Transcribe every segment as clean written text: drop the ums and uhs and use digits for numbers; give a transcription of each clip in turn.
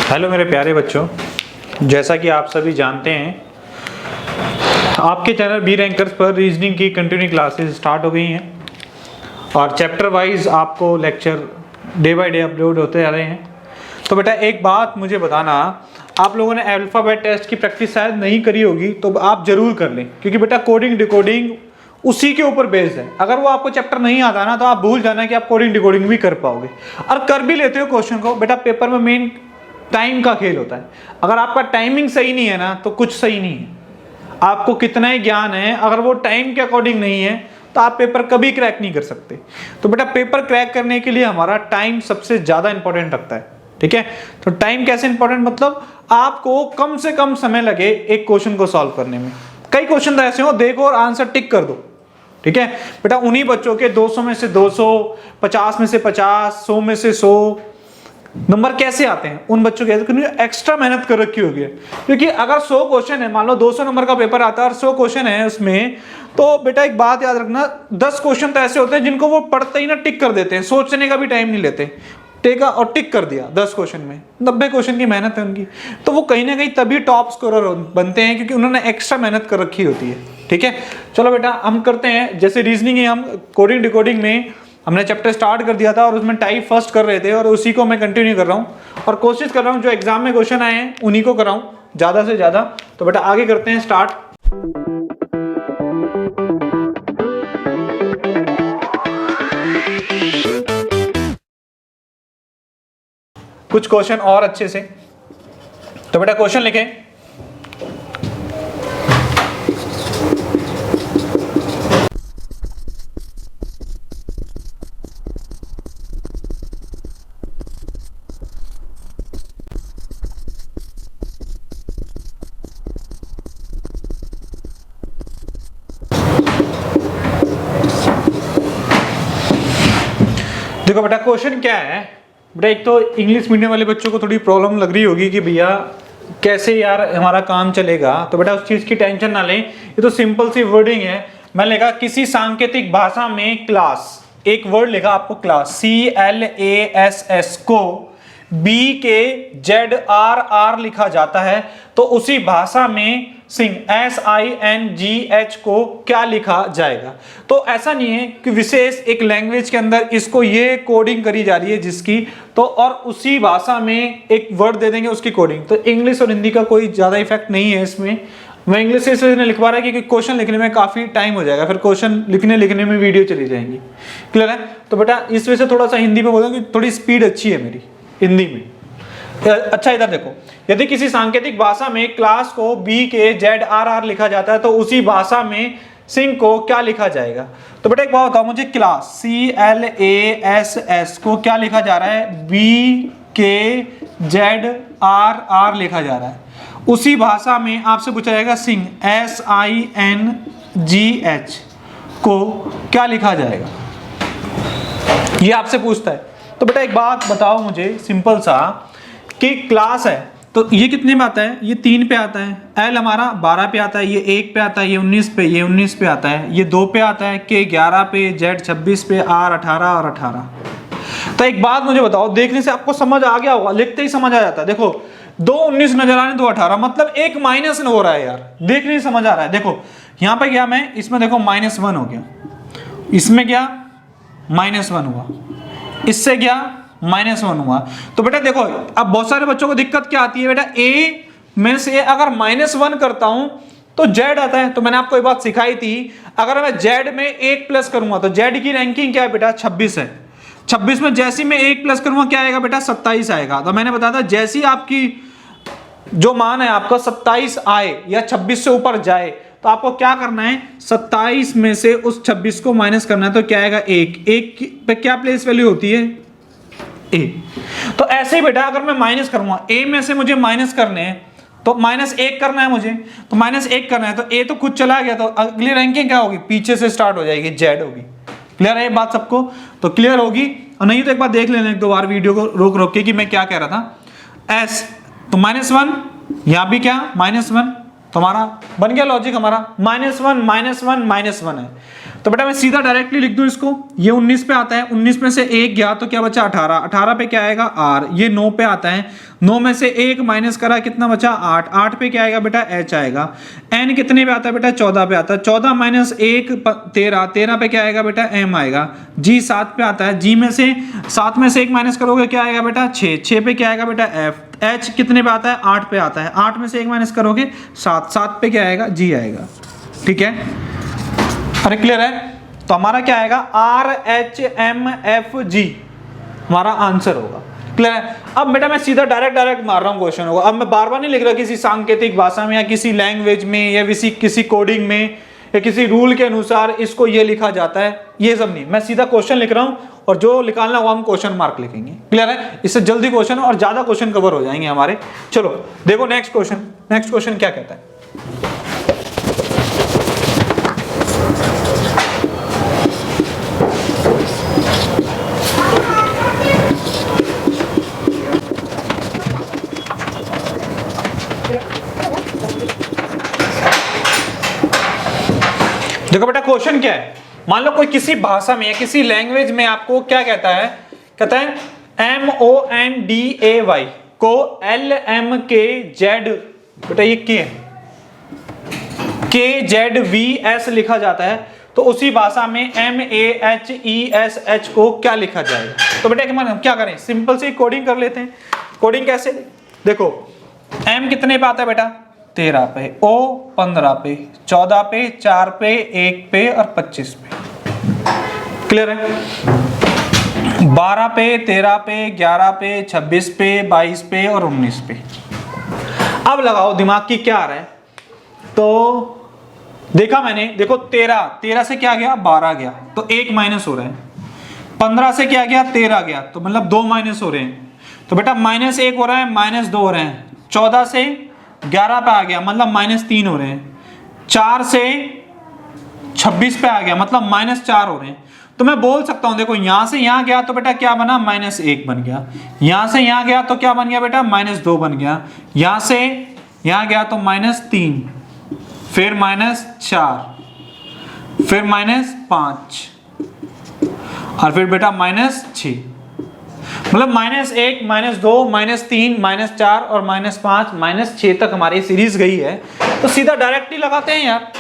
Hello मेरे प्यारे बच्चों, जैसा कि आप सभी जानते हैं आपके चैनल बी रैंकर्स पर रीजनिंग की कंटिन्यू क्लासेस स्टार्ट हो गई हैं और चैप्टर वाइज आपको lecture day by day upload होते जा रहे हैं। तो बेटा एक बात मुझे बताना, आप लोगों ने अल्फ़ाबेट टेस्ट की प्रैक्टिस शायद नहीं करी होगी, तो आप जरूर कर लें, क्योंकि बेटा कोडिंग डिकोडिंग उसी के ऊपर बेस्ड है। अगर वो आपको चैप्टर नहीं आता ना तो आप भूल जाना कि आप कोडिंग डिकोडिंग भी कर पाओगे। और कर भी लेते हो क्वेश्चन को, बेटा पेपर में मेन टाइम का खेल होता है। अगर आपका टाइमिंग सही नहीं है ना तो कुछ सही नहीं है। आपको कितना ही ज्ञान है, अगर वो टाइम के अकॉर्डिंग नहीं है तो आप पेपर कभी क्रैक नहीं कर सकते। तो बेटा पेपर क्रैक करने के लिए हमारा टाइम सबसे ज्यादा इंपॉर्टेंट रखता है, ठीक है। तो टाइम कैसे इंपॉर्टेंट, मतलब आपको कम से कम समय लगे एक क्वेश्चन को सॉल्व करने में। कई क्वेश्चन तो ऐसे हो, देखो और आंसर टिक कर दो, ठीक है। बेटा उन्हीं बच्चों के 200 में से 200, 50 में से 50, 100 में से 100 नंबर कैसे आते हैं, उन बच्चों के एक्स्ट्रा मेहनत कर रखी होगी। क्योंकि अगर 100 क्वेश्चन है, मान लो 200 नंबर का पेपर आता है और 100 क्वेश्चन है उसमें, तो बेटा एक बात याद रखना, 10 क्वेश्चन तो ऐसे होते हैं जिनको वो पढ़ते ही ना टिक कर देते हैं, सोचने का भी टाइम नहीं लेते, टेका और टिक कर दिया। 10 क्वेश्चन में 90 क्वेश्चन की मेहनत है उनकी, तो वो कहीं ना कहीं तभी टॉप स्कोरर बनते हैं, क्योंकि उन्होंने एक्स्ट्रा मेहनत कर रखी होती है, ठीक है। चलो बेटा हम करते हैं, जैसे रीजनिंग है, हम कोडिंग डिकोडिंग में हमने चैप्टर स्टार्ट कर दिया था और उसमें टाइप फर्स्ट कर रहे थे और उसी को मैं कंटिन्यू कर रहा हूँ और कोशिश कर रहा हूँ जो एग्जाम में क्वेश्चन आए हैं उन्हीं को कराऊं ज़्यादा से ज़्यादा। तो बेटा आगे करते हैं स्टार्ट। कुछ क्वेश्चन और अच्छे से, तो बेटा क्वेश्चन लिखें। देखो बेटा क्वेश्चन क्या है। बेटा एक तो इंग्लिश मीडियम वाले बच्चों को थोड़ी प्रॉब्लम लग रही होगी कि भैया कैसे यार हमारा काम चलेगा, तो बेटा उस चीज की टेंशन ना लें, ये तो सिंपल सी वर्डिंग है। मैंने लिखा किसी सांकेतिक भाषा में क्लास, एक वर्ड लिखा आपको क्लास, CLASS को B के ZRR लिखा जाता है, तो उसी भाषा में सिंह SINGH को क्या लिखा जाएगा। तो ऐसा नहीं है कि विशेष एक लैंग्वेज के अंदर इसको ये कोडिंग करी जा रही है जिसकी, तो और उसी भाषा में एक वर्ड दे देंगे उसकी कोडिंग। तो इंग्लिश और हिंदी का कोई ज्यादा इफेक्ट नहीं है इसमें। मैं इंग्लिश से इसलिए लिखवा रहा है क्योंकि क्वेश्चन लिखने में काफी टाइम हो जाएगा, फिर क्वेश्चन लिखने में वीडियो चली जाएंगी, क्लियर है। तो बेटा इस वजह से थोड़ा सा हिंदी में बोलूँ कि थोड़ी स्पीड अच्छी है मेरी हिंदी में। अच्छा इधर देखो, यदि किसी सांकेतिक भाषा में क्लास को B के ZRR लिखा जाता है तो उसी भाषा में सिंह को क्या लिखा जाएगा। तो बेटा एक बात बताओ मुझे, क्लास CLASS को क्या लिखा जा रहा है, B के ZRR लिखा जा रहा है, उसी भाषा में आपसे पूछा जाएगा सिंह SINGH को क्या लिखा जाएगा, ये आपसे पूछता है। तो बेटा एक बात बताओ मुझे सिंपल सा, कि क्लास है तो ये कितने में आता है, ये 3 पे आता है, L हमारा 12 पे आता है, ये 1 पे आता है, ये 19 पे, ये 19 पे आता है, ये 2 पे आता है, K 11 पे, Z 26 पे, R 18 और 18। तो एक बात मुझे बताओ, देखने से आपको समझ आ गया होगा, लिखते ही समझ आ जाता है। देखो 2 19 नजर आ रहे हैं, 2 18, मतलब एक माइनस हो रहा है यार, देखने से समझ आ रहा है। देखो यहाँ पे गया मैं, इसमें देखो -1 हो गया, इसमें गया -1 हुआ, इससे गया -1 हुआ। तो बेटा देखो अब बहुत सारे बच्चों को दिक्कत क्या आती है बेटा, A में से अगर -1 करता हूं तो Z आता है। तो मैंने आपको ये बात सिखाई थी, अगर मैं Z में 1 प्लस करूंगा तो Z की रैंकिंग क्या है बेटा, 26 है। 26 में जैसी मैं 1 प्लस करूंगा क्या आएगा बेटा, 27 आएगा। तो मैंने बताया था जैसी आपकी जो मान है आपका 27 आए या 26 से ऊपर जाए तो आपको क्या करना है, 27 में से उस 26 को माइनस करना है, तो क्या आएगा 1 पे क्या प्लेस वैल्यू होती है, A। तो ऐसे ही बेटा अगर मैं माइनस करूंगा, A में से मुझे माइनस करने हैं तो -1 करना है मुझे, तो -1 करना है, तो A तो खुद चला गया, तो अगली रैंकिंग क्या होगी, पीछे से स्टार्ट हो जाएगी, Z होगी। क्लियर है ये बात सबको, तो क्लियर होगी, और नहीं तो एक बार देख लेना 1-2 बार वीडियो को रोक के कि मैं क्या कह रहा था। S तो -1, यहां भी क्या -1, तो हमारा बन गया लॉजिक, हमारा -1 -1 -1 है। तो बेटा मैं सीधा डायरेक्टली लिख दूं इसको, ये 19 पे आता है, 19 में से 1 गया तो क्या बचा 18, 18 पे क्या आएगा R, ये 9 पे आता है, 9 में से 1 माइनस करा कितना बचा 8, 8 पे क्या आएगा बेटा H आएगा, N कितने पे आता है बेटा 14 पे आता है, 14 माइनस 1 13, 13 पे क्या आएगा बेटा M आएगा, G 7 पे आता है, G में से 7 में से 1 माइनस करोगे क्या आएगा बेटा 6, 6 पे क्या आएगा बेटा F, H कितने पे आता है 8 पे आता है, 8 में से 1 माइनस करोगे 7, 7 पे क्या आएगा G आएगा। ठीक है, अरे क्लियर है? तो हमारा क्या आएगा RHMFG हमारा आंसर होगा। क्लियर है? अब बेटा मैं सीधा डायरेक्ट मार रहा हूं क्वेश्चन होगा, अब मैं बार बार नहीं लिख रहा किसी सांकेतिक भाषा में या किसी लैंग्वेज में या किसी कोडिंग में या किसी रूल के अनुसार इसको ये लिखा जाता है, ये सब नहीं, मैं सीधा क्वेश्चन लिख रहा हूं और जो निकालना वो हम क्वेश्चन मार्क लिखेंगे। क्लियर है? इससे जल्दी क्वेश्चन और ज्यादा क्वेश्चन कवर हो जाएंगे हमारे। चलो देखो नेक्स्ट क्वेश्चन क्या कहता है। देखो बेटा क्वेश्चन क्या है, मान लो कोई किसी भाषा में या किसी लैंग्वेज में आपको क्या कहता है MONDAY को LMKZ, बेटा ये KZVS लिखा जाता है, तो उसी भाषा में MAHESH को क्या लिखा जाएगा। तो बेटा हम क्या करें, सिंपल से कोडिंग कर लेते हैं। कोडिंग कैसे, देखो M कितने पे आता है बेटा 13 पे, O 15 पे, 14 पे, 4 पे, 1 पे और 25 पे। क्लियर है? 12 पे, 13 पे, 11 पे, 26 पे, 22 पे और 19 पे। अब लगाओ दिमाग की क्या आ रहा है, तो देखा मैंने, देखो 13 से क्या गया 12 गया तो 1 माइनस हो रहा है, 15 से क्या गया 13 गया तो मतलब 2 माइनस हो रहे हैं, तो बेटा -1 हो रहा है, -2 हो रहे हैं, 14 से 11 पे आ गया मतलब -3 हो रहे हैं, 4 से 26 पे आ गया मतलब -4 हो रहे हैं। तो मैं बोल सकता हूं देखो यहां से यहां गया तो बेटा क्या बना -1 बन गया, यहां से यहां गया तो क्या बन गया बेटा -2 बन गया, यहां से यहां गया तो -3, फिर -4, फिर -5 और फिर बेटा -6, मतलब -1, -2, -3, -4 और -5, -6 तक हमारी सीरीज गई है। तो सीधा डायरेक्टली लगाते हैं यार,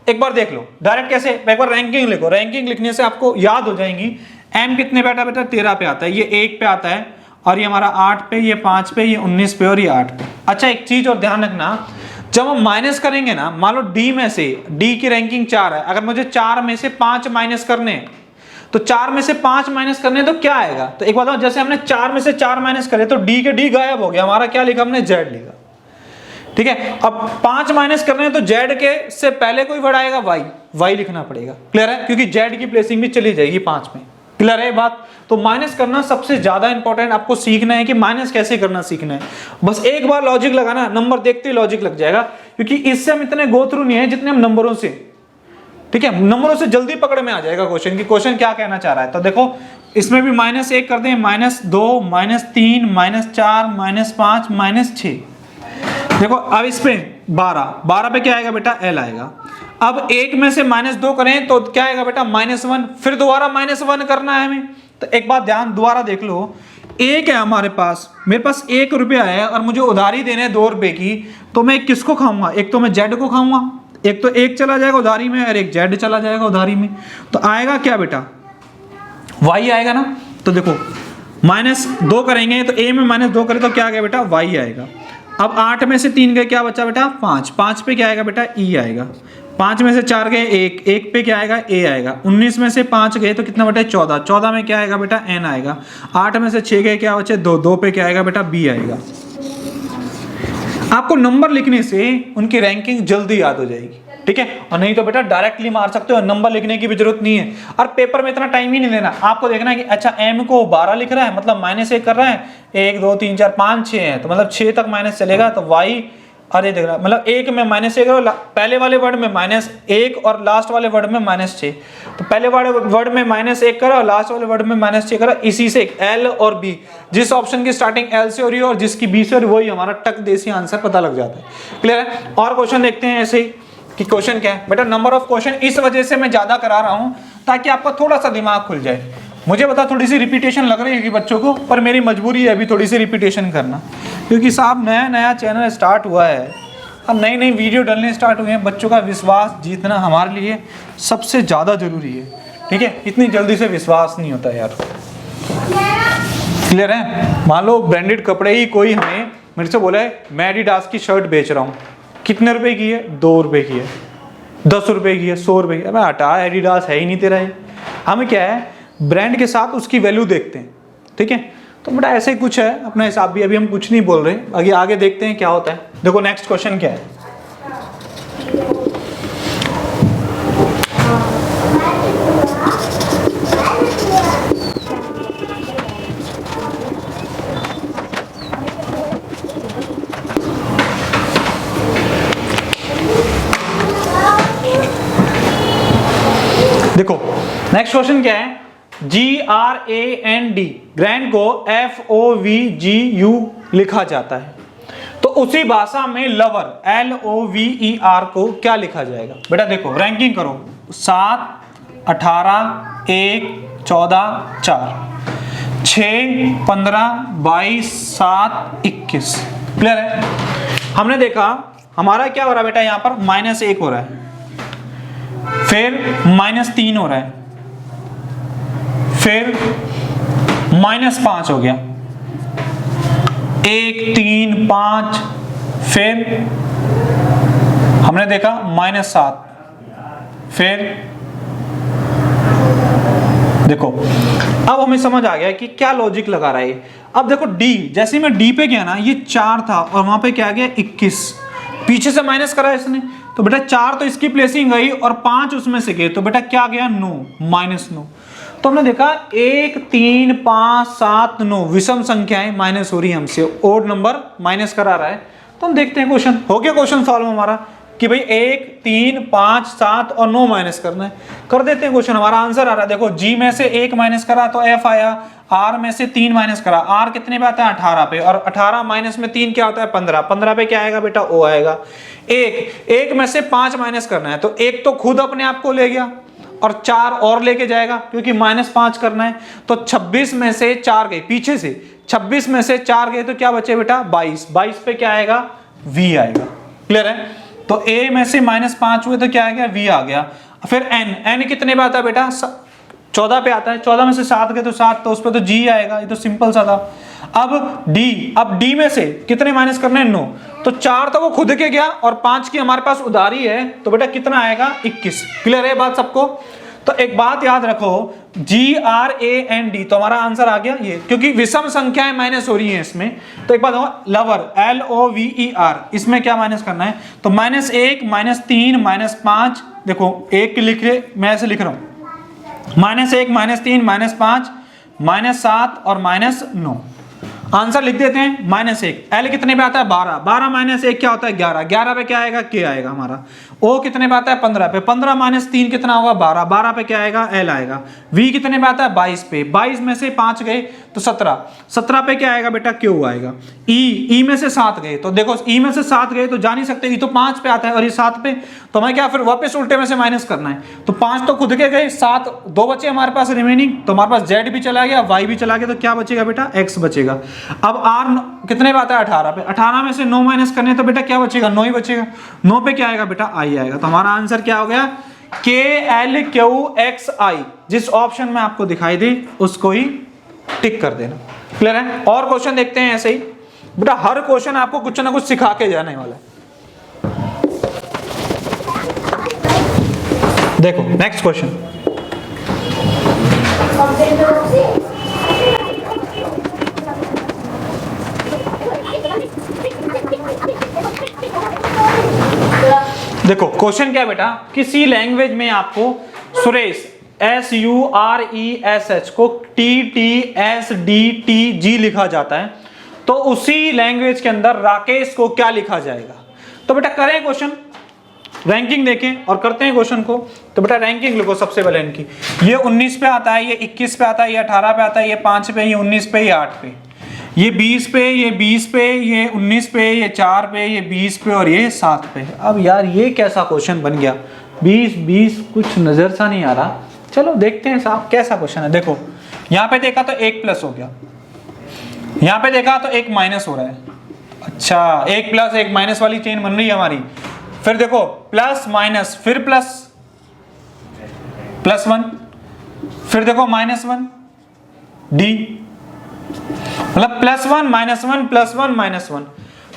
एक बार देख लो डायरेक्ट कैसे, एक बार रैंकिंग लिखो, रैंकिंग लिखने से आपको याद हो जाएंगी। M कितने पे आता है बेटा 13 पे आता है, ये 1 पे आता है और ये हमारा 8 पे, ये 5 पे, ये 19 पे और ये 8 पे। अच्छा एक चीज और ध्यान रखना, जब हम माइनस करेंगे ना, मान लो D में से, D की रैंकिंग 4 है, अगर मुझे 4 में से 5 माइनस करने हैं तो 4 में से 5 माइनस करने तो क्या आएगा, तो एक बात बताओ, जैसे हमने 4 में से 4 माइनस करे तो D के D गायब हो गया, हमारा क्या लिखा हमने Z लिखा। ठीक है, अब 5 माइनस करने हैं तो Z के से पहले कोई वर्ड आएगा Y लिखना पड़ेगा। क्लियर है? क्योंकि Z की प्लेसिंग भी चली जाएगी 5 में। क्लियर है बात? तो माइनस करना सबसे ज्यादा इंपॉर्टेंट आपको सीखना है कि माइनस कैसे करना सीखना है। बस एक बार लॉजिक लगाना, नंबर देखते ही लॉजिक लग जाएगा, क्योंकि इससे हम इतने गो थ्रू नहीं है जितने हम नंबरों से। ठीक है, नंबरों से जल्दी पकड़ में आ जाएगा क्वेश्चन की, क्वेश्चन क्या कहना चाह रहा है। तो देखो इसमें भी -1 कर दें, -2, -3, -4, -5, -6। देखो अब इस पे 12 पे क्या आएगा बेटा L आएगा। अब 1 में से -2 करें तो क्या आएगा बेटा -1, फिर दोबारा -1 करना है हमें। तो एक बात ध्यान दोबारा देख लो, 1 है हमारे पास, मेरे पास 1 रुपया है और मुझे उधारी देने हैं 2 रुपए की, तो मैं किसको खाऊंगा, एक तो मैं Z को खाऊंगा, एक तो 1 चला जाएगा उधारी में और एक Z चला जाएगा उधारी में, तो आएगा क्या बेटा Y आएगा ना। तो देखो -2 करेंगे तो A में -2 करें तो क्या आ गया बेटा Y आएगा। अब 8 में से 3 गए, क्या बचा बेटा 5, 5 पे क्या आएगा बेटा E आएगा, 5 में से 4 गए 1 पे क्या आएगा A आएगा, 19 में से 5 गए तो कितना बेटा 14, 14 में क्या आएगा बेटा N आएगा, 8 में से 6 गए क्या बचे 2 पे क्या आएगा बेटा B आएगा। आपको नंबर लिखने से उनकी रैंकिंग जल्दी याद हो जाएगी। ठीक है, और नहीं तो बेटा डायरेक्टली मार सकते हो, नंबर लिखने की भी जरूरत नहीं है और पेपर में इतना टाइम ही नहीं देना। आपको देखना है कि अच्छा M को 12 लिख रहा है मतलब -1 कर रहा है, 1 2 3 4 5 6 है तो मतलब 6 तक माइनस चलेगा, तो Y अरे देख रहा मतलब 1 में -1 करो, पहले वाले वर्ड में -1 और लास्ट वाले वर्ड में -6, तो पहले वाले वर्ड में -1 करो और लास्ट वाले वर्ड में -6 करो। इसी से L और B, जिस ऑप्शन की स्टार्टिंग L से हो रही है और जिसकी B से हो रही है वही हमारा टक देसी आंसर पता लग जाता है। क्लियर है? और क्वेश्चन देखते हैं ऐसे ही। कि क्वेश्चन क्या है। बेटा नंबर ऑफ क्वेश्चन इस वजह से मैं ज्यादा करा रहा हूं ताकि आपका थोड़ा सा दिमाग खुल जाए। मुझे पता थोड़ी सी रिपीटेशन लग रही है कि बच्चों को, पर मेरी मजबूरी है अभी थोड़ी सी रिपीटेशन करना, क्योंकि साहब नया नया चैनल स्टार्ट हुआ है, अब नई नई वीडियो डलने स्टार्ट हुए हैं। बच्चों का विश्वास जीतना हमारे लिए सबसे ज़्यादा जरूरी है, ठीक है। इतनी जल्दी से विश्वास नहीं होता यार, क्लियर है। मान लो ब्रांडेड कपड़े ही कोई हमें मेरे से बोला है मैं एडिडास की शर्ट बेच रहा हूँ, कितने रुपए की है, 2 रुपए की है, 10 रुपए की है, 100 रुपए की है। मैं हटा, एडिडास है ही नहीं तेरा ये। हमें क्या है, ब्रांड के साथ उसकी वैल्यू देखते हैं, ठीक है। तो बेटा ऐसे ही कुछ है अपना हिसाब भी, अभी हम कुछ नहीं बोल रहे, आगे आगे देखते हैं क्या होता है। देखो नेक्स्ट क्वेश्चन क्या है। देखो नेक्स्ट क्वेश्चन क्या है, GRAND, ग्रैंड को FOVGU लिखा जाता है, तो उसी भाषा में लवर LOVER को क्या लिखा जाएगा। बेटा देखो रैंकिंग करो, 7, 18, 1, 14, 4, 6, 15, 22, 7, 21। क्लियर है। हमने देखा हमारा क्या हो रहा है बेटा, यहां पर -1 हो रहा है, फिर -3 हो रहा है, फिर -5 हो गया, 1, 3, 5, फिर हमने देखा -7, फिर देखो अब हमें समझ आ गया कि क्या लॉजिक लगा रहा है। अब देखो D, जैसे मैं D पे गया ना, ये 4 था और वहां पे क्या गया 21, पीछे से माइनस करा इसने, तो बेटा 4 तो इसकी प्लेसिंग गई और 5 उसमें से गए, तो बेटा क्या गया 9, -9। तो हमने देखा 1, 3, 5, 7, 9 विषम संख्याएं माइनस हो रही है हमसे, ओड नंबर माइनस करा रहा है। तो हम देखते हैं क्वेश्चन हो गया, क्वेश्चन सॉल्व हमारा कि भाई 1, 3, 5, 7 और 9 माइनस करना है। कर देते हैं क्वेश्चन, हमारा आंसर आ रहा है। देखो G में से 1 माइनस करा तो F आया, R में से 3 माइनस करा, R कितने पे आता है 18 पे, और 18 माइनस में 3 क्या होता है 15, 15 पे क्या आएगा बेटा O आएगा। 1 में से 5 माइनस करना है, तो 1 तो खुद अपने आप को ले गया और 4 और लेके जाएगा क्योंकि -5 करना है, तो 26 में से 4 गए पीछे से, 26 में से 4 गए तो क्या बचे बेटा 22, 22 पे क्या आएगा V आएगा। क्लियर है। तो A में से -5 हुए तो क्या आ गया V आ गया। फिर N कितने पे आता है बेटा 14 पे आता है, 14 में से 7 गए तो 7, तो उस पर तो G आएगा, ये तो सिंपल सा था। अब D में से कितने माइनस करने हैं 9, तो 4 तो वो खुद के गया और 5 की हमारे पास उधारी है, तो बेटा कितना आएगा 21। क्लियर है बात सबको। तो एक बात याद रखो, GRAND, तो हमारा आंसर आ गया ये, क्योंकि विषम संख्याएं माइनस हो रही हैं इसमें। तो एक बात हो, लवर LOVER, इसमें क्या माइनस करना है, तो -1, -3, -5, देखो 1 लिख रहे, मैं ऐसे लिख रहा हूं, -1, -3, -5, -7 और -9। आंसर लिख देते हैं -1। L कितने पे आता है 12, 12 -1 क्या होता है 11, 11 पे क्या आएगा K आएगा हमारा। O कितने पे आता है 15 पे, 15 -3 कितना होगा 12, 12 पे क्या आएगा L आएगा। V कितने पे आता है 22 पे, 22 में से 5 गए तो 17, 17 पे क्या आएगा बेटा Q आएगा। E में से 7 गए, तो देखो E में से 7 गए तो जा नहीं सकते, E तो 5 पे आता है और ये 7 पे, तो हमें क्या फिर वापस उल्टे में से माइनस करना है। तो 5 तो खुद के गए, 7 2 बचे हमारे पास रिमेनिंग, तो हमारे पास Z भी चला गया, Y भी चला गया, तो क्या बचेगा बेटा X बचेगा। अब R कितने पे आता है 18 पे, 18 में से 9 माइनस करने, तो बेटा क्या बचेगा 9 ही बचेगा। 9 पे क्या आएगा बेटा I आएगा। तो हमारा आंसर क्या हो गया KLQXI, जिस ऑप्शन में आपको दिखाई दे उसको ही टिक कर देना। क्लियर है। और क्वेश्चन देखते हैं ऐसे ही बेटा, हर क्वेश्चन आपको कुछ ना कुछ सिखा के जाने वाला है। देखो नेक्स्ट क्वेश्चन, देखो क्वेश्चन क्या है बेटा, किसी लैंग्वेज में आपको सुरेश SURESH को TTSDTG लिखा जाता है, तो उसी लैंग्वेज के अंदर राकेश को क्या लिखा जाएगा। तो बेटा करें क्वेश्चन, रैंकिंग देखें और करते हैं क्वेश्चन को। तो बेटा रैंकिंग लिखो सबसे पहले इनकी, ये 19 पे आता है, ये 21 पे आता है, ये 18 पे आता है, ये 5 पे, ये 19 पे, ये 8 पे। ये 20 पे, ये 20 पे, ये 19 पे, ये 4 पे, ये 20 पे और ये 7 पे। अब यार ये कैसा क्वेश्चन बन गया? 20 20 कुछ नजर सा नहीं आ रहा। चलो देखते हैं साहब कैसा क्वेश्चन है। देखो यहाँ पे देखा तो एक प्लस हो गया, यहाँ पे देखा तो एक माइनस हो रहा है। अच्छा, एक प्लस एक माइनस वाली चेन बन रही है हमारी। फिर देखो प्लस माइनस, फिर प्लस प्लस 1, फिर देखो -1 डी, मतलब +1 -1 +1 -1।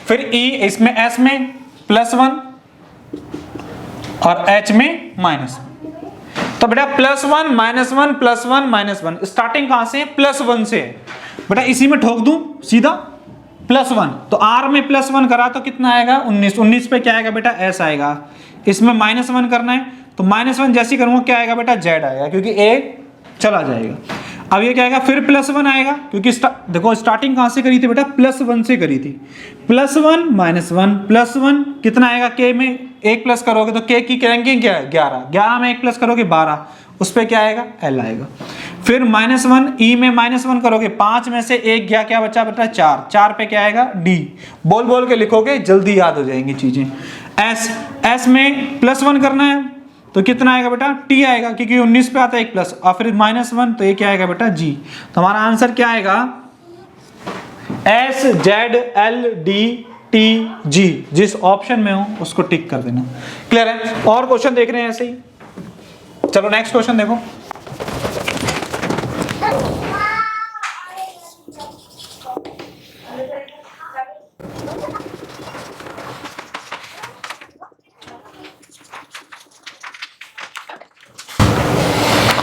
फिर ई इसमें एस में +1 और एच में -1। तो बेटा +1 -1 +1 -1, स्टार्टिंग कहां से? +1 से। बेटा इसी में ठोक दूं सीधा +1, तो R में +1 करा तो कितना आएगा? 19। 19 पे क्या आएगा बेटा? S आएगा। इसमें -1 करना है तो -1 जैसे ही करूंगा क्या आएगा बेटा? Z आएगा, क्योंकि A चला जाएगा। अब ये क्या आएगा? फिर +1 आएगा, क्योंकि देखो स्टार्टिंग कहां से करी थी बेटा? +1 से करी थी। +1 -1 +1 कितना आएगा? K में 1 प्लस करोगे तो K की रैंकिंग क्या है? 11। 11 में 1 प्लस करोगे 12, उस पर क्या आएगा? L आएगा। फिर -1 ई में -1 करोगे, 5 में से 1 गया, क्या बचा बेटा? 4। 4 पे क्या आएगा? D। बोल बोल के लिखोगे, जल्दी याद हो जाएंगी चीजें। S में +1 करना है तो कितना आएगा बेटा? T आएगा, क्योंकि 19 पे आता है 1 प्लस, और फिर -1 तो ये क्या आएगा बेटा? G। तो हमारा आंसर क्या आएगा? S Z L D T G। जिस ऑप्शन में हो उसको टिक कर देना। क्लियर है? और क्वेश्चन देख रहे हैं ऐसे ही। चलो नेक्स्ट क्वेश्चन देखो।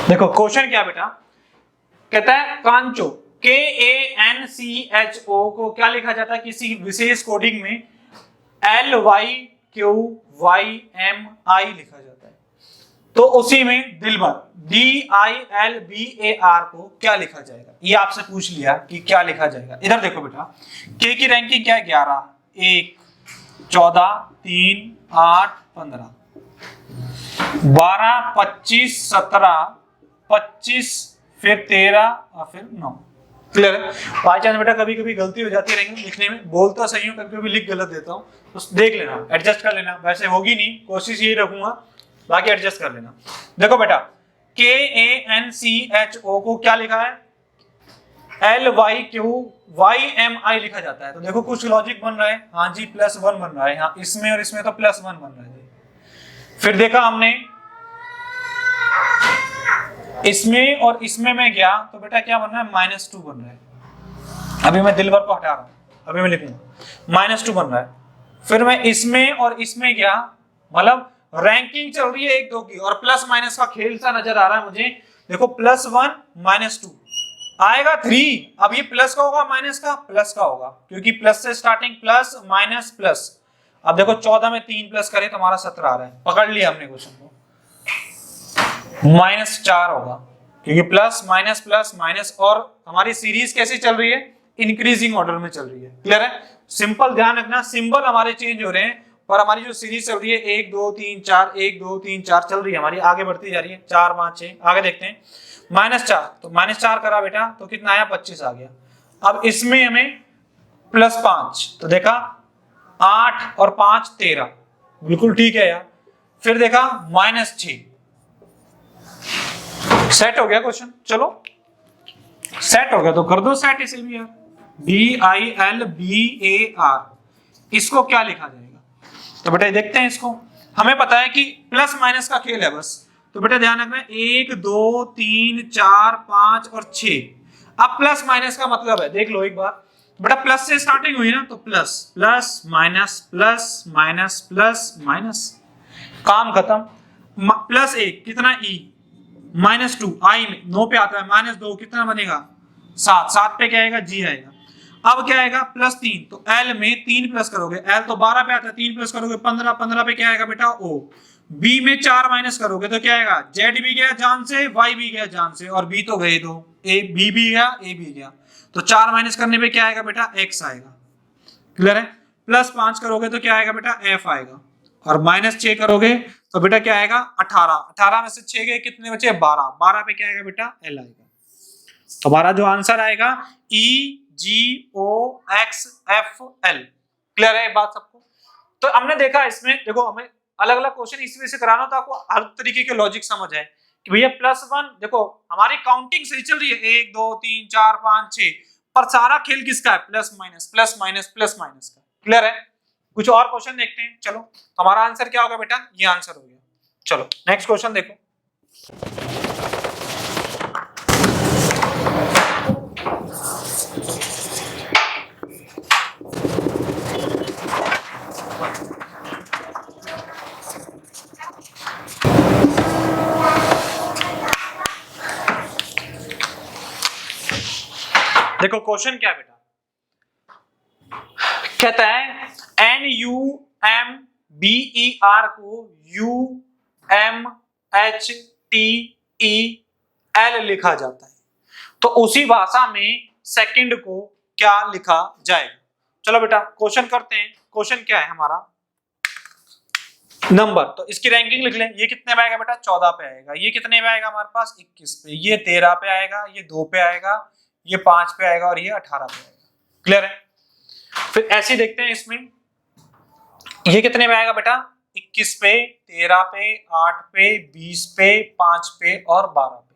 देखो क्वेश्चन क्या बेटा? कहता है कांचो KANCHO को क्या लिखा जाता है किसी विशेष कोडिंग में? LYQYMI लिखा जाता है। तो उसी में दिलबर DILBAR को क्या लिखा जाएगा? ये आपसे पूछ लिया कि क्या लिखा जाएगा। इधर देखो बेटा, K की रैंकिंग क्या है? 11, 1, 14, 3, 8, 15, 12, 25, 17, 25, फिर 13 और फिर 9। क्लियर है? बाई चांस बेटा कभी कभी गलती हो जाती है लिखने में, बोलता सही हूँ, कभी कभी लिख गलत देता हूँ, तो देख लेना, एडजस्ट कर लेना। वैसे होगी नहीं, कोशिश यही रखूंगा, बाकी एडजस्ट कर लेना। देखो बेटा KANCHO को क्या लिखा है? LYQYMI लिखा जाता है। तो देखो कुछ लॉजिक बन रहा है। हाँ जी, +1 बन रहा है। हाँ, इसमें और इसमें तो +1 बन रहा है। फिर देखा हमने इसमें और इसमें मैं गया तो बेटा क्या बन रहा है? -2 बन रहा है। अभी मैं दिलबर को हटा रहा हूं, अभी मैं लिखूंगा -2 बन रहा है। फिर मैं इसमें और इसमें गया, मतलब रैंकिंग चल रही है 1 2 की, और प्लस माइनस का खेल सा नजर आ रहा है मुझे। देखो +1 -2 आएगा 3। अब ये प्लस का होगा माइनस का? प्लस का होगा, क्योंकि प्लस से स्टार्टिंग, प्लस माइनस प्लस। अब देखो 14 में 3 प्लस करे तो हमारा 17 आ रहा है। पकड़ लिया हमने क्वेश्चन को। -4 होगा, क्योंकि प्लस माइनस प्लस माइनस, और हमारी सीरीज कैसी चल रही है? इंक्रीजिंग ऑर्डर में चल रही है। क्लियर है? सिंपल ध्यान रखना, सिंबल हमारे चेंज हो रहे हैं, पर हमारी जो सीरीज चल रही है 1 2 3 4 1 2 3 4 चल रही है हमारी, आगे बढ़ती जा रही है। 4 5 6 आगे देखते हैं। -4 तो -4 करा बेटा तो कितना आया? 25 आ गया। अब इसमें हमें +5 तो देखा 8 और 5 13, बिल्कुल ठीक है यार। फिर देखा -6, सेट हो गया क्वेश्चन। चलो सेट हो गया तो कर दो सेट इसे भी यार। DILBAR, इसको क्या लिखा जाएगा? तो बेटा देखते हैं इसको। हमें पता है कि प्लस माइनस का खेल है बस, तो बेटा ध्यान रखना 1 2 3 4 5 और 6। अब प्लस माइनस का मतलब है, देख लो एक बार बेटा, प्लस से स्टार्टिंग हुई ना, तो plus plus minus plus minus plus minus, काम खत्म। +1 कितना? E -2 आई में 9 पे आता है, -2 कितना बनेगा? 7। 7 पे क्या आएगा? G आएगा। अब क्या आएगा? +3 तो L में 3 प्लस करोगे, L तो 12 पे आता है, 3 प्लस करोगे 15, 15 पे क्या आएगा बेटा? O। B में 4 माइनस करोगे तो क्या आएगा? Z भी गया जान से, Y भी गया जान से, और B तो गए दो, B भी गया, A भी गया, तो 4 माइनस करने पे क्या आएगा बेटा? X आएगा। क्लियर है? +5 करोगे तो क्या आएगा बेटा? F आएगा, और -6 करोगे तो बेटा क्या आएगा? 18। 18 में से 6 गए, कितने बचे? 12। 12 पे क्या आएगा बेटा? L आएगा। तो हमारा जो आंसर आएगा E GOXFL। क्लियर है ये बात सबको? तो हमने देखा इसमें, देखो हमें अलग अलग क्वेश्चन इस वजह से कराना था आपको हर तरीके के लॉजिक समझ आए कि भैया +1, देखो हमारी काउंटिंग सही चल रही है 1 2 3 4 5 6, पर सारा खेल किसका है? Plus minus plus minus plus minus का। क्लियर है? कुछ और क्वेश्चन देखते हैं। चलो हमारा आंसर क्या होगा बेटा? ये आंसर हो गया। चलो नेक्स्ट क्वेश्चन देखो। देखो क्वेश्चन क्या है बेटा, कहता है NUMBER को UMHTEL लिखा जाता है, तो उसी भाषा में सेकंड को क्या लिखा जाएगा? चलो बेटा क्वेश्चन करते हैं। क्वेश्चन क्या है हमारा? नंबर, तो इसकी रैंकिंग लिख लें। ये कितने पे आएगा बेटा? 14 पे आएगा। ये कितने पे आएगा हमारे पास? 21 पे। ये 13 पे आएगा, ये 2 पे आएगा, ये 5 पे आएगा और ये 18 पे आएगा। क्लियर है? फिर ऐसे देखते हैं इसमें, ये कितने पे आएगा बेटा? 21 पे, 13 पे, 8 पे, 20 पे, 5 पे और 12 पे।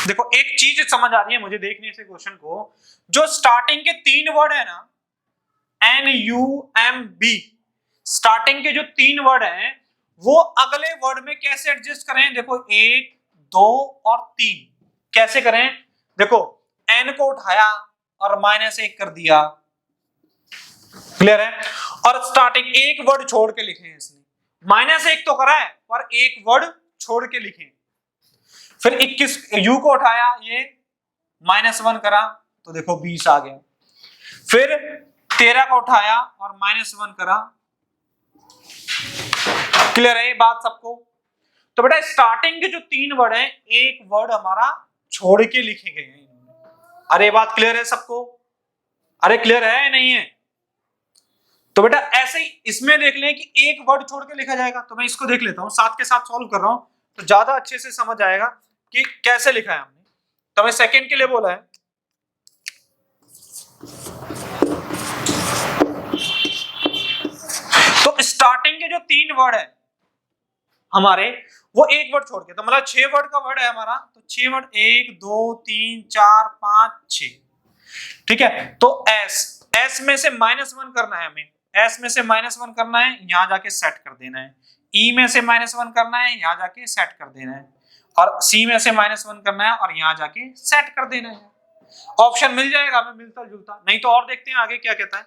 देखो एक चीज समझ आ रही है मुझे देखने से क्वेश्चन को, जो स्टार्टिंग के 3 वर्ड है ना, NUMB, स्टार्टिंग के जो 3 वर्ड हैं वो अगले वर्ड में कैसे एडजस्ट करें? देखो 1 2 और 3 कैसे करें? देखो N को उठाया और -1 कर दिया। क्लियर है? और स्टार्टिंग एक वर्ड छोड़ के लिखे हैं इसने, -1 तो करा है पर एक वर्ड छोड़ के लिखे। फिर 21 U को उठाया, ये -1 करा तो देखो 20 आ गया। फिर 13 को उठाया और -1 करा। क्लियर है ये बात सबको? तो बेटा स्टार्टिंग के जो 3 वर्ड हैं, एक वर्ड हमारा छोड़ के लिखे गए हैं। अरे बात क्लियर है सबको? अरे क्लियर है नहीं है? तो बेटा ऐसे ही इसमें देख लें कि एक वर्ड छोड़ के लिखा जाएगा। तो मैं इसको देख लेता हूं, साथ के साथ सॉल्व कर रहा हूं तो ज्यादा अच्छे से समझ आएगा कि कैसे लिखा है हमने। तो मैं सेकंड के लिए बोला है, तो स्टार्टिंग के जो 3 वर्ड है हमारे, वो एक वर्ड छोड़ के, तो मतलब 6 वर्ड का वर्ड है हमारा, तो 6 वर्ड 1 2 3 4 5 6। ठीक है? तो S में से -1 करना है हमें, S में से -1 करना है, यहां जाके सेट कर देना है। E में से -1 करना है, यहां जाके सेट कर देना है। और C में से -1 करना है और यहां जाके सेट कर देना है। ऑप्शन मिल जाएगा हमें मिलता जुलता, नहीं तो और देखते हैं आगे क्या कहता है।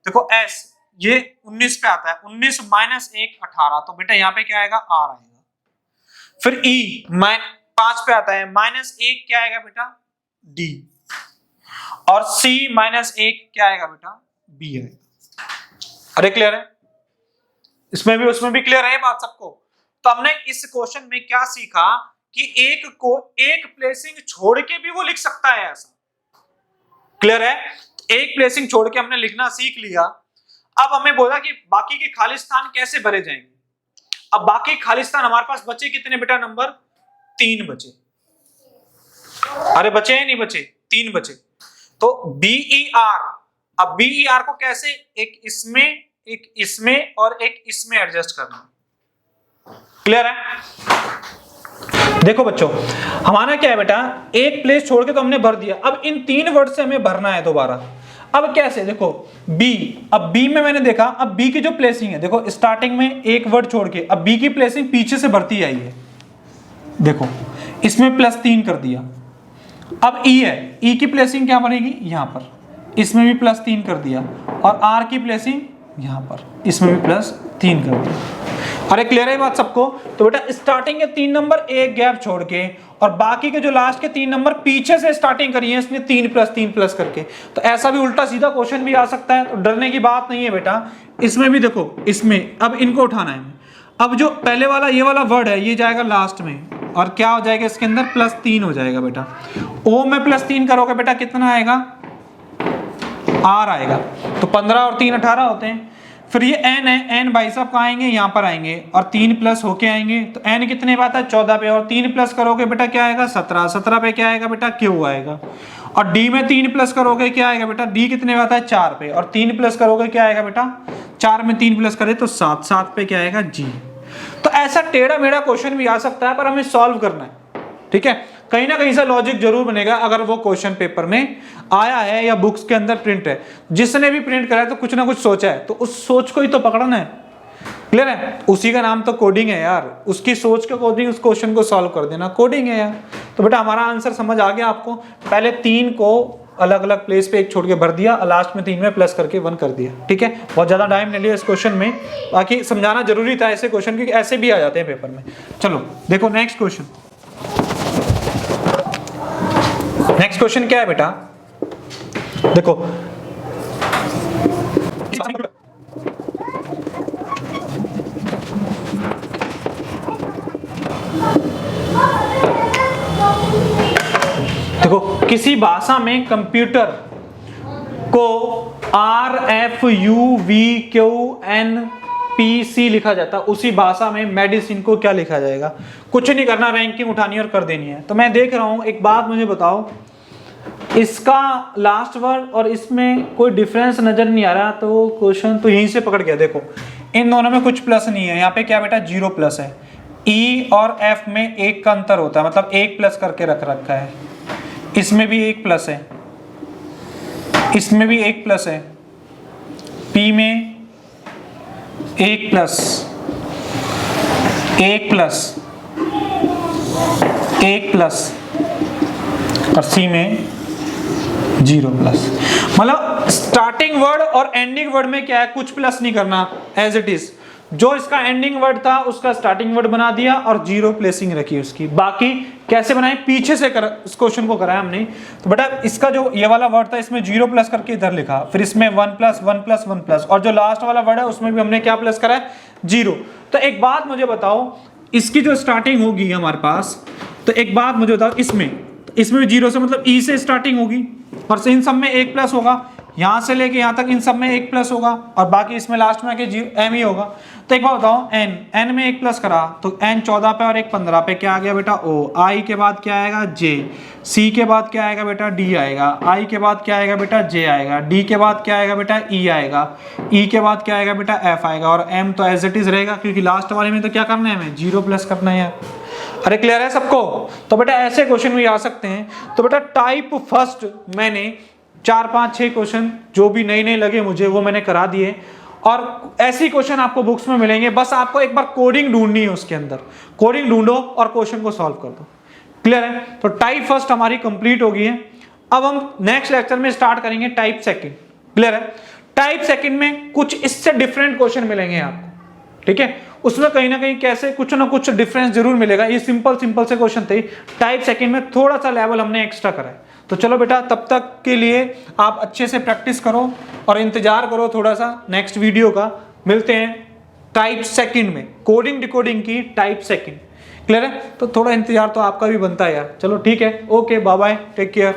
देखो S ये 19 पे आता है, 19 -1 18, तो बेटा यहाँ पे क्या आएगा? R आएगा। फिर E 5 पे आता है, -1 क्या आएगा बेटा? D। और C -1 क्या आएगा बेटा? B आएगा। अरे क्लियर है? इसमें भी उसमें भी क्लियर है बात सबको? तो हमने इस क्वेश्चन में क्या सीखा कि एक को एक प्लेसिंग छोड़ के भी वो लिख सकता है ऐसा। क्लियर है? एक प्लेसिंग छोड़ के हमने लिखना सीख लिया। अब हमें बोला कि बाकी के खाली स्थान कैसे भरे जाएंगे। अब बाकी खाली स्थान हमारे पास बचे कितने बेटा? नंबर 3 बचे। अरे बचे हैं नहीं बचे? 3 बचे। तो BER, अब BER को कैसे, एक इसमें और एक इसमें एडजस्ट करना। क्लियर है? देखो बच्चों हमारा क्या है बेटा, एक प्लेस छोड़ के तो हमने भर दिया, अब इन 3 वर्ड से हमें भरना है दोबारा। अब कैसे? देखो B, अब B में मैंने देखा, अब B की जो प्लेसिंग है, देखो स्टार्टिंग में एक वर्ड छोड़ के, अब B की प्लेसिंग पीछे से भरती आई है। देखो इसमें +3 कर दिया। अब E है, E की प्लेसिंग क्या बनेगी? यहां पर, इसमें भी +3 कर दिया। और R की प्लेसिंग यहां पर, इसमें भी +3 कर दिया। अरे क्लियर है बात सबको? तो बेटा स्टार्टिंग के 3 नंबर एक गैप छोड़ के और बाकी के जो लास्ट के 3 नंबर पीछे से स्टार्टिंग करी है इसने 3 + 3 + करके। तो ऐसा भी उल्टा सीधा क्वेश्चन भी आ सकता है, तो डरने की बात नहीं है बेटा। इसमें भी देखो, इसमें अब इनको उठाना है। अब जो पहले वाला ये वाला वर्ड है ये जाएगा लास्ट में, और क्या हो जाएगा इसके अंदर? +3 हो जाएगा बेटा। O में +3 करोगे बेटा कितना आएगा? R आएगा। तो 15 और 3 18 होते हैं। फिर ये n है, n भाई साहब कहाँ आएंगे, यहाँ पर आएंगे और 3 प्लस होके आएंगे, तो n कितने पे आता है 14 पे, और 3 प्लस करोगे बेटा क्या आएगा 17, 17 पे क्या आएगा बेटा q आएगा, और d में 3 प्लस करोगे क्या आएगा बेटा, d कितने पे आता है 4 पे, और 3 प्लस करोगे क्या आएगा बेटा 4 में 3 प्लस करे तो 7, 7 पे क्या आएगा g। तो ऐसा टेढ़ा मेढ़ा क्वेश्चन भी आ सकता है पर हमें सॉल्व करना है, ठीक है। कहीं ना कहीं से लॉजिक जरूर बनेगा अगर वो क्वेश्चन पेपर में आया है या बुक्स के अंदर प्रिंट है। जिसने भी प्रिंट करा है तो कुछ ना कुछ सोचा है, तो उस सोच को ही तो पकड़ना है, क्लियर है। उसी का नाम तो कोडिंग है यार, उसकी सोच के अकॉर्डिंग उस क्वेश्चन को सॉल्व कर देना कोडिंग है यार। तो बेटा हमारा आंसर समझ आ गया आपको, पहले 3 को अलग अलग प्लेस पे एक छोड़ के भर दिया, लास्ट में 3 में प्लस करके 1 कर दिया, ठीक है। बहुत ज्यादा टाइम नहीं लिया इस क्वेश्चन में, बाकी समझाना जरूरी था ऐसे क्वेश्चन, क्योंकि ऐसे भी आ जाते हैं पेपर में। चलो देखो नेक्स्ट क्वेश्चन। नेक्स्ट क्वेश्चन क्या है बेटा, देखो देखो किसी भाषा में कंप्यूटर को RFUVQNPC लिखा जाता है, उसी भाषा में मेडिसिन को क्या लिखा जाएगा। कुछ नहीं करना, रैंकिंग उठानी और कर देनी है। तो मैं देख रहा हूं, एक बात मुझे बताओ, इसका लास्ट वर्ड और इसमें कोई डिफरेंस नजर नहीं आ रहा, तो क्वेश्चन तो यहीं से पकड़ गया। देखो इन दोनों में कुछ प्लस नहीं है, यहाँ पे क्या बेटा 0 प्लस है, E और F में 1 का अंतर होता है, मतलब 1 प्लस करके रख रखा है, इसमें भी 1 प्लस है, इसमें भी 1 प्लस है, P में 1 प्लस 1 प्लस 1 प्लस और C में 0 प्लस। मतलब स्टार्टिंग वर्ड और एंडिंग वर्ड में क्या है, कुछ प्लस नहीं करना, एज इट इज। जो इसका एंडिंग वर्ड था उसका स्टार्टिंग वर्ड बना दिया और 0 प्लेसिंग रखी उसकी। बाकी कैसे बनाए, पीछे से इस क्वेश्चन को कराया हमने। तो बेटा इसका जो ये वाला वर्ड था इसमें 0 प्लस करके इधर लिखा, फिर इसमें 1 प्लस 1 प्लस 1 प्लस, और जो लास्ट वाला वर्ड है उसमें भी हमने क्या प्लस करा है 0। तो एक बात मुझे बताओ, इसकी जो स्टार्टिंग होगी हमारे पास, तो एक बात मुझे बताओ, इसमें भी 0 से मतलब ई से स्टार्टिंग होगी, और इन सब में 1 प्लस होगा, यहां से लेके यहां तक इन सब में 1 प्लस होगा, और बाकी इसमें लास्ट में आके एम ही होगा। तो एक बात बताओ, एन में 1 प्लस करा तो एन 14 पे और 1 15 पे क्या आ गया बेटा ओ, आई के बाद क्या आएगा जे, सी के बाद क्या आएगा बेटा डी आएगा, आई के बाद क्या आएगा बेटा जे आएगा, डी के बाद क्या आएगा बेटा ई आएगा, ई के बाद क्या आएगा बेटा एफ आएगा, और एम तो एज इट इज रहेगा, क्योंकि लास्ट वाले में तो क्या करना है हमें 0 प्लस करना है यार। अरे क्लियर है सबको। तो बेटा ऐसे क्वेश्चन भी आ सकते हैं। तो बेटा टाइप फर्स्ट मैंने 4 5 6 क्वेश्चन जो भी नए नए लगे मुझे वो मैंने करा दिए, और ऐसे क्वेश्चन आपको बुक्स में मिलेंगे। बस आपको एक बार कोडिंग ढूंढनी है, उसके अंदर कोडिंग ढूंढो और क्वेश्चन को सॉल्व कर दो, क्लियर है। तो टाइप फर्स्ट हमारी कंप्लीट हो गई है। अब हम नेक्स्ट लेक्चर में स्टार्ट करेंगे टाइप सेकंड, क्लियर है। टाइप सेकंड में कुछ इससे डिफरेंट क्वेश्चन मिलेंगे आपको, ठीक है। उसमें कहीं ना कहीं कैसे कुछ ना कुछ डिफरेंस जरूर मिलेगा। ये सिंपल से क्वेश्चन थे, टाइप सेकंड में थोड़ा सा लेवल हमने एक्स्ट्रा करा है। तो चलो बेटा तब तक के लिए आप अच्छे से प्रैक्टिस करो और इंतजार करो थोड़ा सा नेक्स्ट वीडियो का। मिलते हैं टाइप सेकंड में, कोडिंग डिकोडिंग की टाइप सेकंड, क्लियर है। तो थोड़ा इंतजार तो आपका भी बनता है यार। चलो ठीक है, okay bye bye, take care.